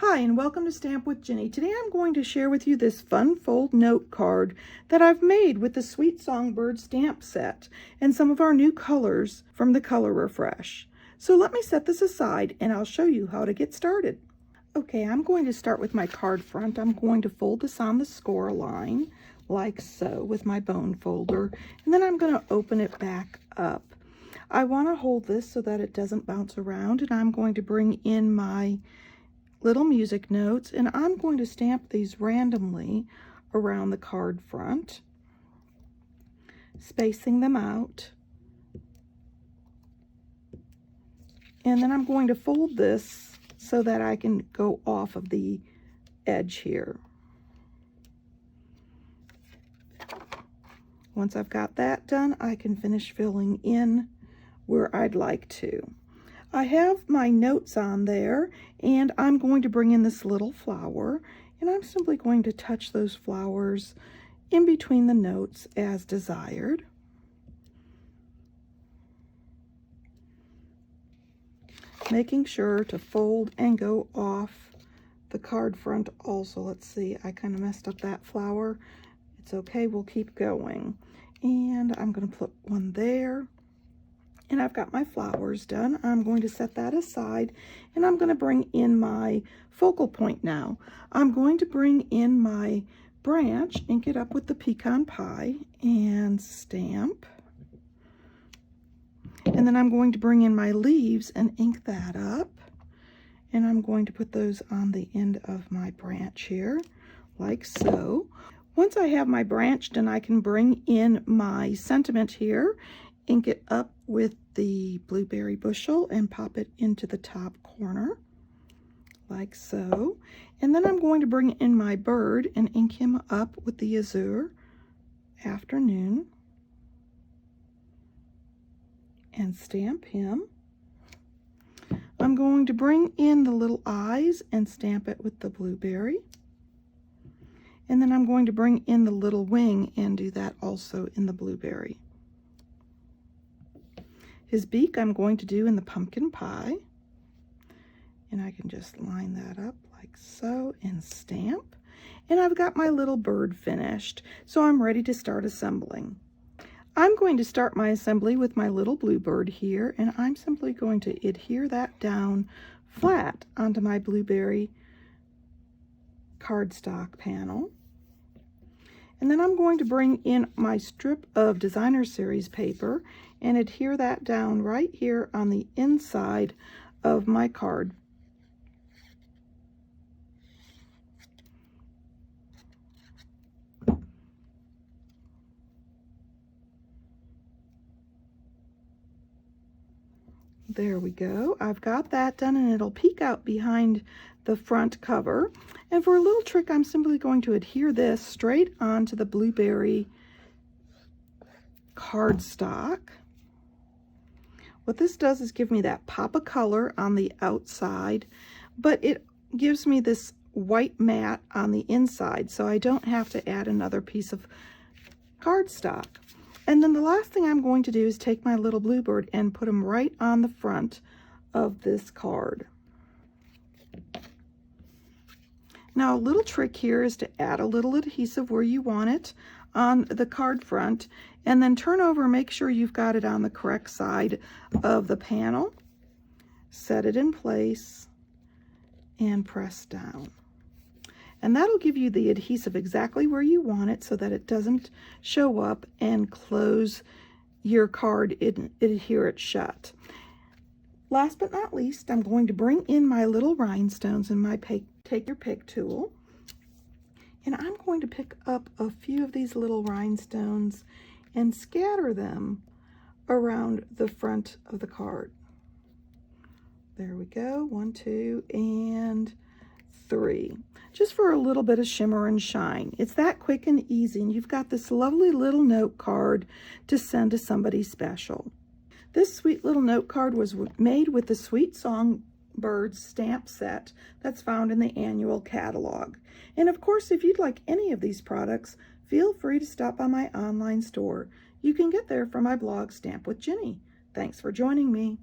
Hi, and welcome to Stamp with Jini. Today I'm going to share with you this fun fold note card that I've made with the Sweet Songbird stamp set and some of our new colors from the Color Refresh. So let me set this aside and I'll show you how to get started. Okay, I'm going to start with my card front. I'm going to fold this on the score line like so with my bone folder, and then I'm going to open it back up. I want to hold this so that it doesn't bounce around, and I'm going to bring in my little music notes, and I'm going to stamp these randomly around the card front, spacing them out. And then I'm going to fold this so that I can go off of the edge here. Once I've got that done, I can finish filling in where I'd like to. I have my notes on there, and I'm going to bring in this little flower, and I'm simply going to touch those flowers in between the notes as desired. Making sure to fold and go off the card front also. Let's see, I kind of messed up that flower. It's okay, we'll keep going. And I'm going to put one there. And I've got my flowers done. I'm going to set that aside, and I'm going to bring in my focal point now. I'm going to bring in my branch, ink it up with the pecan pie, and stamp. And then I'm going to bring in my leaves and ink that up. And I'm going to put those on the end of my branch here, like so. Once I have my branch done, I can bring in my sentiment here, ink it up with the blueberry bushel and pop it into the top corner like so. And then I'm going to bring in my bird and ink him up with the azure afternoon and stamp him. I'm going to bring in the little eyes and stamp it with the blueberry. And then I'm going to bring in the little wing and do that also in the blueberry. His beak I'm going to do in the pumpkin pie, and I can just line that up like so and stamp. And I've got my little bird finished, so I'm ready to start assembling. I'm going to start my assembly with my little bluebird here, and I'm simply going to adhere that down flat onto my blueberry cardstock panel. And then I'm going to bring in my strip of designer series paper and adhere that down right here on the inside of my card. There we go. I've got that done, and it'll peek out behind the front cover. And for a little trick, I'm simply going to adhere this straight onto the blueberry cardstock. What this does is give me that pop of color on the outside, but it gives me this white mat on the inside, so I don't have to add another piece of cardstock. And then the last thing I'm going to do is take my little bluebird and put him right on the front of this card. Now, a little trick here is to add a little adhesive where you want it on the card front, and then turn over and make sure you've got it on the correct side of the panel. Set it in place and press down. And that'll give you the adhesive exactly where you want it so that it doesn't show up and close your card and adhere it shut. Last but not least, I'm going to bring in my little rhinestones and my take your pick tool. And I'm going to pick up a few of these little rhinestones and scatter them around the front of the card. There we go, 1, 2, and 3. Just for a little bit of shimmer and shine. It's that quick and easy, and you've got this lovely little note card to send to somebody special. This sweet little note card was made with the Sweet Songbird stamp set that's found in the annual catalog. And of course, if you'd like any of these products, feel free to stop by my online store. You can get there from my blog, Stamp with Jini. Thanks for joining me.